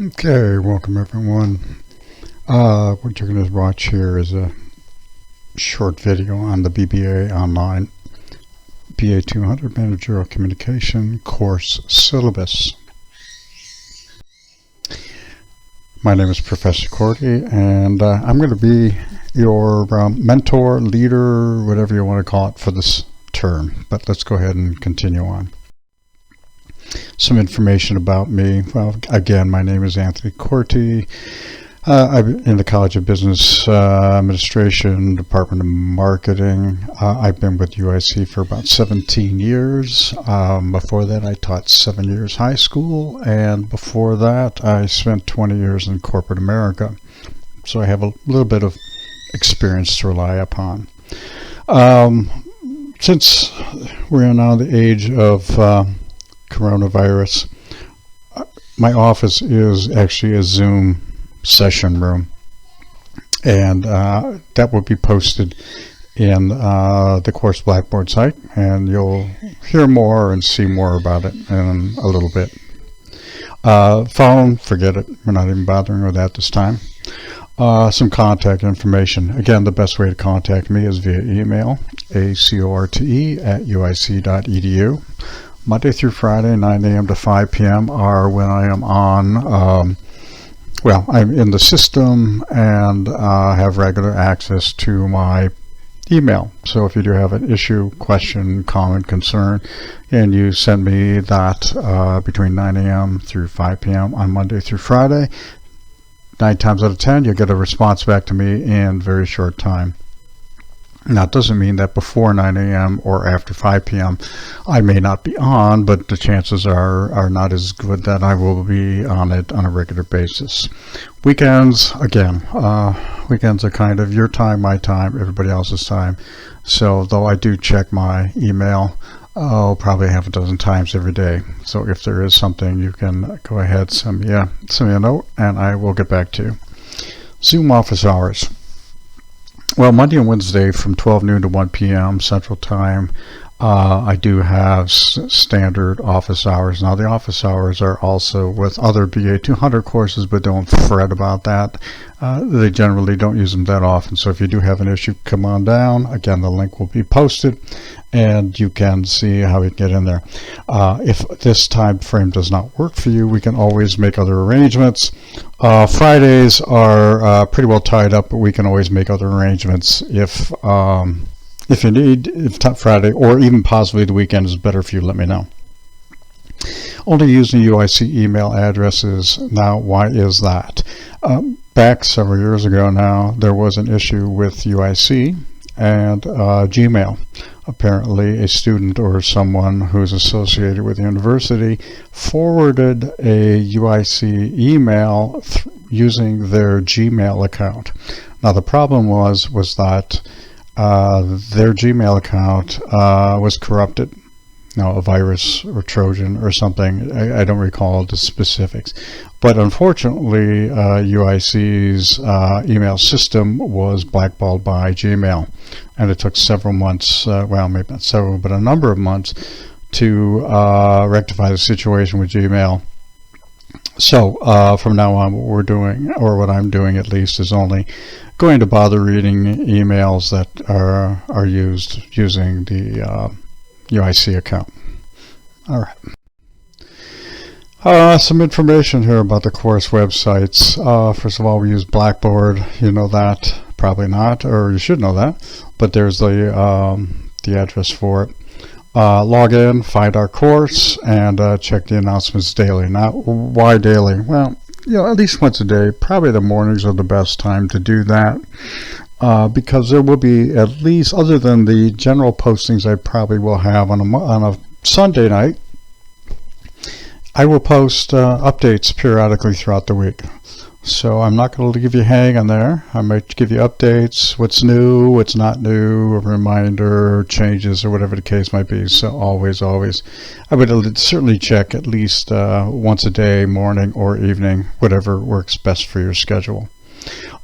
Okay, welcome everyone. What you're going to watch here is a short video on the BBA Online BA 200 Managerial Communication course syllabus. My name is Professor Cordy, and I'm going to be your mentor, leader, whatever you want to call it for this term. But let's go ahead and continue on. Some information about me. Well, again, my name is Anthony Corty. I'm in the College of Business Administration, Department of Marketing. I've been with UIC for about 17 years. Before that, I taught 7 years high school, and before that, I spent 20 years in corporate America. So I have a little bit of experience to rely upon. Since we're now the age of coronavirus, my office is actually a Zoom session room, and that will be posted in the course Blackboard site, and you'll hear more and see more about it in a little bit. Phone, forget it, we're not even bothering with that this time. Some contact information. Again, the best way to contact me is via email, acort@uic.edu. Monday through Friday, 9 a.m. to 5 p.m. are when I am on, I'm in the system and have regular access to my email. So if you do have an issue, question, comment, concern, and you send me that between 9 a.m. through 5 p.m. on Monday through Friday, 9 times out of 10, you'll get a response back to me in a very short time. Now, it doesn't mean that before 9 a.m. or after 5 p.m. I may not be on, but the chances are not as good that I will be on it on a regular basis. Weekends, again, weekends are kind of your time, my time, everybody else's time. So, though I do check my email, probably half a dozen times every day. So if there is something, you can go ahead, send me a note, and I will get back to you. Zoom office hours. Well, Monday and Wednesday from 12 noon to 1 p.m. Central Time, I do have standard office hours. Now, the office hours are also with other BA 200 courses, but don't fret about that. They generally don't use them that often. So if you do have an issue, come on down. Again, the link will be posted, and you can see how you get in there. If this time frame does not work for you, we can always make other arrangements. Fridays are pretty well tied up, but we can always make other arrangements if you need. If Friday or even possibly the weekend is better for you, let me know. Only using UIC email addresses. Now, why is that? Back several years ago now, there was an issue with UIC and Gmail. Apparently, a student or someone who's associated with the university forwarded a UIC email using their Gmail account. Now, the problem was that their Gmail account was corrupted. Now, a virus or Trojan or something, I don't recall the specifics. But unfortunately, UIC's email system was blackballed by Gmail. And it took several months, well, maybe not several, but a number of months to rectify the situation with Gmail. So from now on, what we're doing, or what I'm doing at least, is only going to bother reading emails that are used using the UIC account. All right. Some information here about the course websites. First of all, we use Blackboard. You know that, probably not, or you should know that. But there's the address for it. Log in, find our course, and check the announcements daily. Now, why daily? Well, at least once a day. Probably the mornings are the best time to do that. Because there will be, at least other than the general postings I probably will have on a Sunday night, I will post updates periodically throughout the week. So I'm not going to give you a hang on there. I might give you updates, what's new, what's not new, a reminder, changes, or whatever the case might be. So always, I would certainly check at least once a day, morning or evening, whatever works best for your schedule.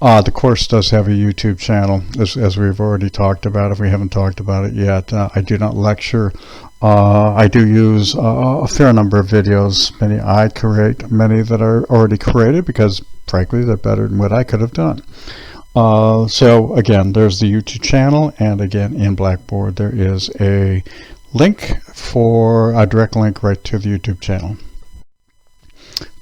The course does have a YouTube channel, as we've already talked about. If we haven't talked about it yet, I do not lecture I do use a fair number of videos. Many I create, many that are already created because, frankly, they're better than what I could have done. So again, there's the YouTube channel, and again in Blackboard there is a link for a direct link right to the YouTube channel.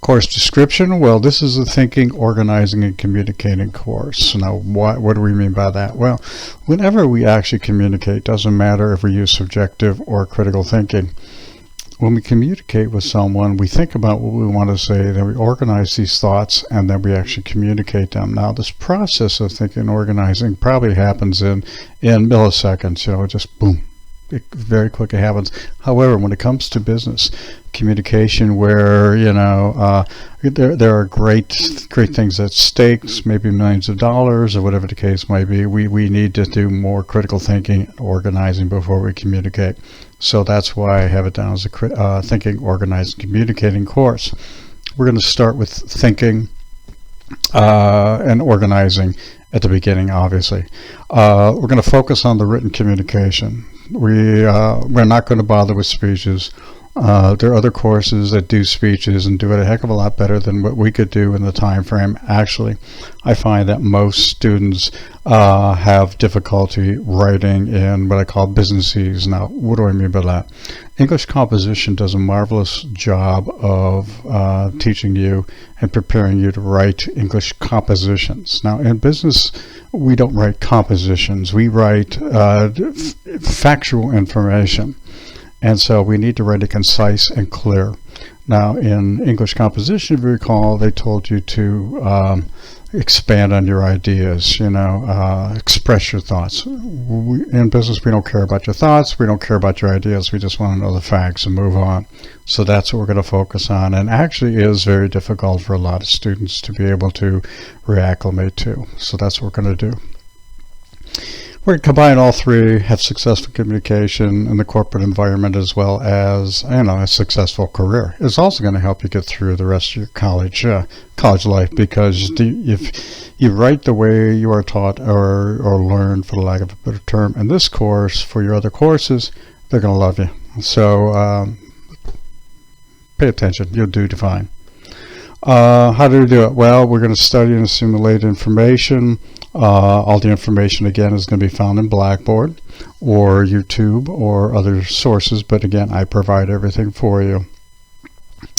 Course description, well, this is a thinking, organizing, and communicating course. Now, what do we mean by that? Well, whenever we actually communicate, doesn't matter if we use subjective or critical thinking. When we communicate with someone, we think about what we want to say, then we organize these thoughts, and then we actually communicate them. Now, this process of thinking and organizing probably happens in milliseconds, just boom. It very quickly happens. However, when it comes to business communication, where there are great things at stake, maybe millions of dollars or whatever the case might be, we need to do more critical thinking and organizing before we communicate. So that's why I have it down as a thinking, organizing, communicating course. We're going to start with thinking and organizing at the beginning, obviously. We're going to focus on the written communication. We're not going to bother with speeches. There are other courses that do speeches and do it a heck of a lot better than what we could do in the time frame. Actually, I find that most students have difficulty writing in what I call businesses. Now, what do I mean by that? English composition does a marvelous job of teaching you and preparing you to write English compositions. Now, in business, we don't write compositions. We write factual information. And so we need to write it concise and clear. Now, in English composition, if you recall, they told you to expand on your ideas, express your thoughts. In business, we don't care about your thoughts. We don't care about your ideas. We just want to know the facts and move on. So that's what we're going to focus on, and actually is very difficult for a lot of students to be able to reacclimate to. So that's what we're going to do. We're going to combine all three, have successful communication in the corporate environment as well as, a successful career. It's also going to help you get through the rest of your college life, because if you write the way you are taught or learned, for the lack of a better term, in this course, for your other courses, they're going to love you. So pay attention. You'll do fine. How do we do it? Well, we're going to study and assimilate information. All the information, again, is going to be found in Blackboard or YouTube or other sources, but again, I provide everything for you.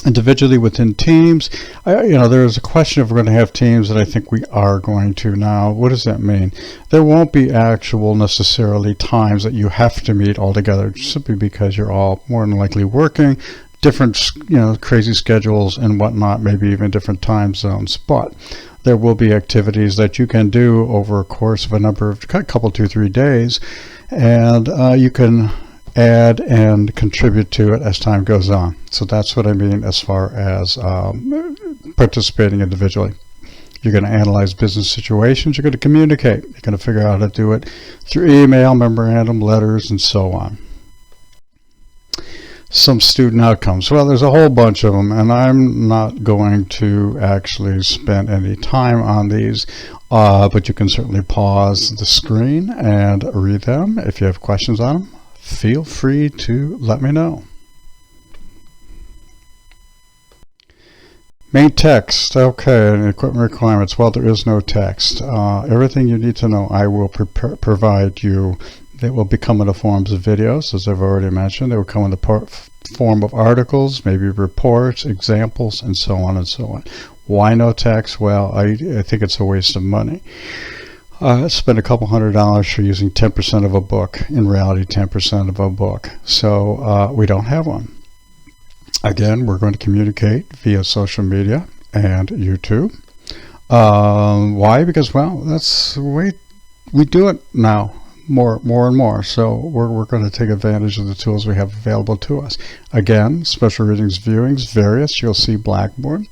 Individually within teams, there's a question if we're going to have teams, that I think we are going to now. What does that mean? There won't be actual necessarily times that you have to meet all together, simply because you're all more than likely working, different crazy schedules and whatnot, maybe even different time zones, but there will be activities that you can do over a course of a couple, 2-3 days, and you can add and contribute to it as time goes on. So that's what I mean as far as participating individually. You're going to analyze business situations. You're going to communicate. You're going to figure out how to do it through email, memorandum, letters, and so on. Some student outcomes. Well, there's a whole bunch of them, and I'm not going to actually spend any time on these, but you can certainly pause the screen and read them. If you have questions on them, feel free to let me know. Main text. Okay, and equipment requirements. Well, there is no text. Everything you need to know, I will provide you. They will become in the forms of videos, as I've already mentioned. They will come in the form of articles, maybe reports, examples, and so on and so on. Why no text? Well, I think it's a waste of money. I spent a couple $100 for using 10% of a book. In reality, 10% of a book. So we don't have one. Again, we're going to communicate via social media and YouTube. Why? Because, well, that's the way we do it now. More and more. So we're going to take advantage of the tools we have available to us. Again, special readings, viewings, various. You'll see Blackboard.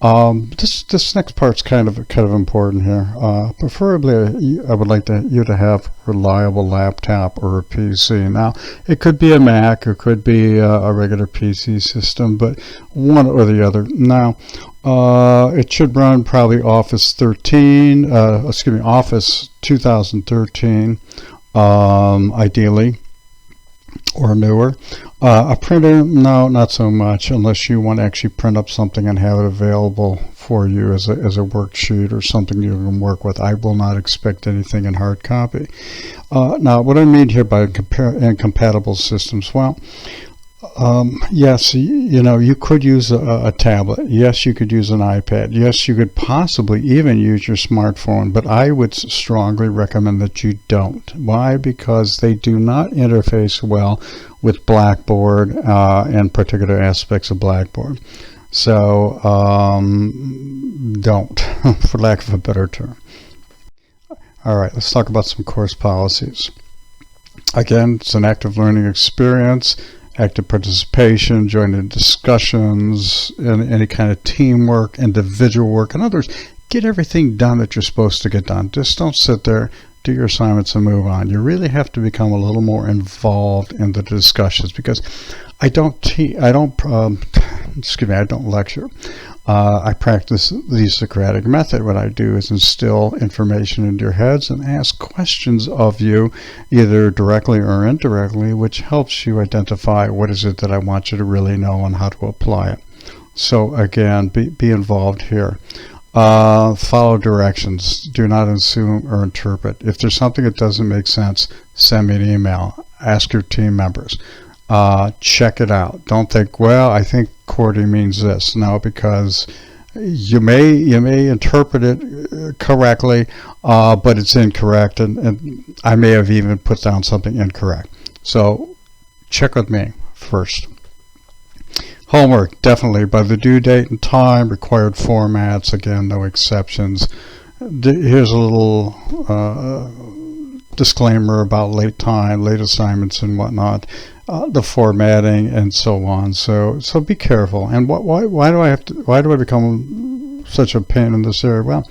This next part's kind of important here. Preferably, I would like you to have a reliable laptop or a PC. Now, it could be a Mac, it could be a regular PC system, but one or the other. Now, it should run probably Office 2013, ideally. or newer. A printer, no, not so much, unless you want to actually print up something and have it available for you as a worksheet or something you can work with. I will not expect anything in hard copy. Now, what I mean here by incompatible systems, well, yes, you could use a tablet. Yes, you could use an iPad. Yes, you could possibly even use your smartphone, but I would strongly recommend that you don't. Why? Because they do not interface well with Blackboard and particular aspects of Blackboard. So don't, for lack of a better term. All right, let's talk about some course policies. Again, it's an active learning experience. Active participation, joining discussions, and any kind of teamwork, individual work. In other words, get everything done that you're supposed to get done. Just don't sit there, do your assignments, and move on. You really have to become a little more involved in the discussions, because I don't lecture. I practice the Socratic method. What I do is instill information into your heads and ask questions of you, either directly or indirectly, which helps you identify what is it that I want you to really know and how to apply it. So again, be involved here. Follow directions. Do not assume or interpret. If there's something that doesn't make sense, send me an email. Ask your team members. Check it out. Don't think, well, I think QWERTY means this. No, because you may interpret it correctly, but it's incorrect, and I may have even put down something incorrect. So check with me first. Homework, definitely by the due date and time, required formats, again, no exceptions. Here's a little disclaimer about late assignments and whatnot. The formatting and so on. So be careful. And why do I become such a pain in this area? Well,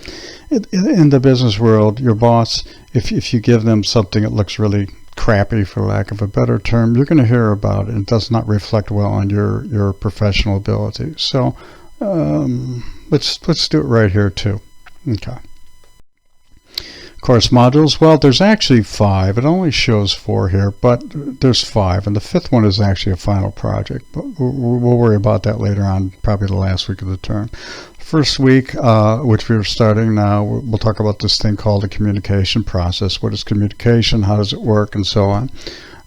in the business world, your boss, if you give them something that looks really crappy, for lack of a better term, you're going to hear about it. It does not reflect well on your professional ability. So let's do it right here too. Okay. Course modules, well, there's actually 5. It only shows 4 here, but there's 5, and the 5th one is actually a final project, but we'll worry about that later on, probably the last week of the term. First week, which we're starting now, we'll talk about this thing called the communication process. What is communication? How does it work? And so on.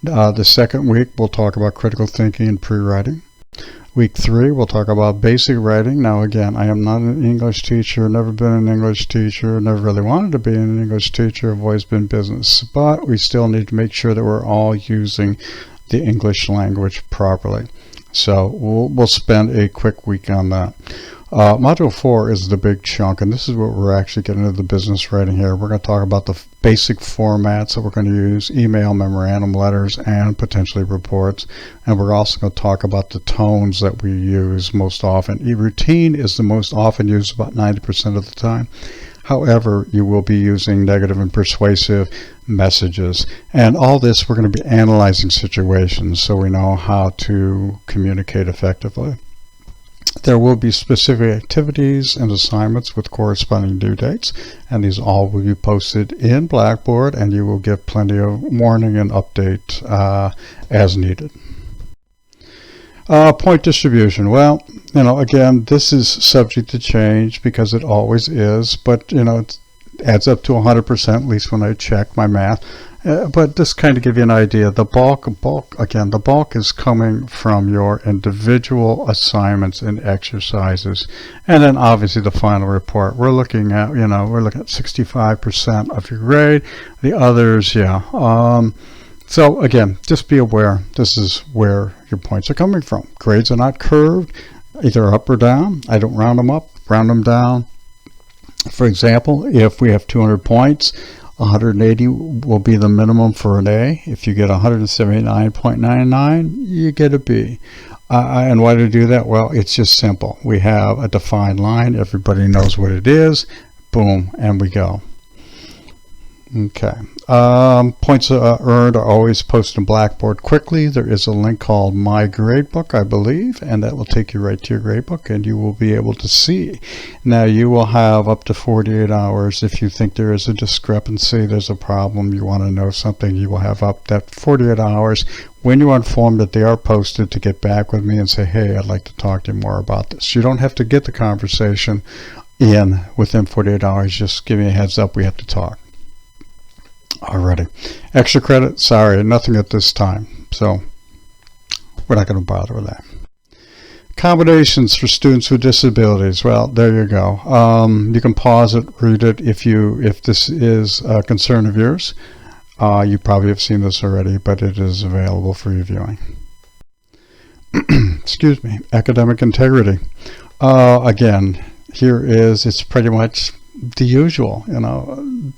The second week, we'll talk about critical thinking and pre-writing. Week 3, we'll talk about basic writing. Now again, I am not an English teacher, never been an English teacher, never really wanted to be an English teacher, I've always been business. But we still need to make sure that we're all using the English language properly. So we'll spend a quick week on that. Module 4 is the big chunk, and this is what we're actually getting into the business writing here. We're going to talk about the basic formats that we're going to use: email, memorandum, letters, and potentially reports. And we're also going to talk about the tones that we use most often. Routine is the most often used, about 90% of the time. However, you will be using negative and persuasive messages. And all this, we're going to be analyzing situations so we know how to communicate effectively. There will be specific activities and assignments with corresponding due dates, and these all will be posted in Blackboard, and you will get plenty of warning and update as needed. Point distribution. Well, again, this is subject to change because it always is, but it adds up to 100%, at least when I check my math. But just kind of give you an idea, the bulk is coming from your individual assignments and exercises, and then obviously the final report. We're looking at 65% of your grade. The others, so again, just be aware. This is where your points are coming from. Grades are not curved, either up or down. I don't round them up, round them down. For example, if we have 200 points, 180 will be the minimum for an A. If you get 179.99, you get a B. And why do we do that? Well, it's just simple. We have a defined line. Everybody knows what it is. Boom, and we go. Okay. Points earned are always posted in Blackboard quickly. There is a link called My Gradebook, I believe, and that will take you right to your gradebook, and you will be able to see. Now, you will have up to 48 hours if you think there is a discrepancy, there's a problem, you want to know something, you will have up that 48 hours when you are informed that they are posted to get back with me and say, hey, I'd like to talk to you more about this. You don't have to get the conversation in within 48 hours. Just give me a heads up, we have to talk. Alrighty. Extra credit, sorry, nothing at this time. So we're not going to bother with that. Accommodations for students with disabilities. Well, there you go. You can pause it, read it if this is a concern of yours. You probably have seen this already, but it is available for your viewing. Excuse me. Academic integrity. Again, it's pretty much the usual.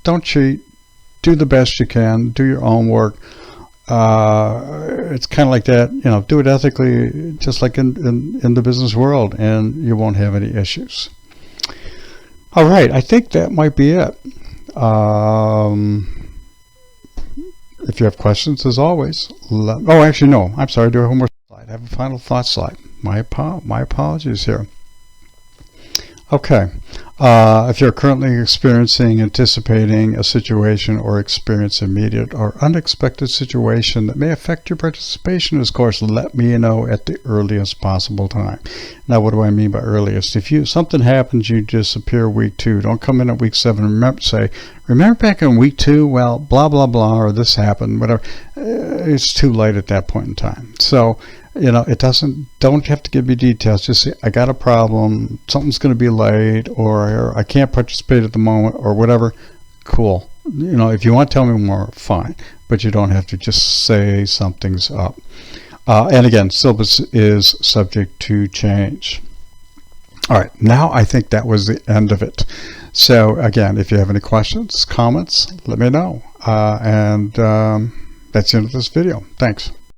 Don't cheat. Do the best you can. Do your own work. It's kind of like that. Do it ethically, just like in the business world, and you won't have any issues. All right, I think that might be it. If you have questions, as always. Actually, no. I'm sorry. I do have one more slide. I have a final thought slide. My apologies here. Okay. If you're currently anticipating a situation or experience immediate or unexpected situation that may affect your participation in this course, let me know at the earliest possible time. Now, what do I mean by earliest? If something happens, you disappear week 2. Don't come in at week 7 and remember back in week 2, well, blah, blah, blah, or this happened, whatever. It's too late at that point in time. So, don't have to give me details. Just say, I got a problem, something's going to be late, or I can't participate at the moment, or whatever. Cool. If you want to tell me more, fine. But you don't have to just say something's up. And again, syllabus is subject to change. All right, now I think that was the end of it. So again, if you have any questions, comments, let me know. That's the end of this video. Thanks.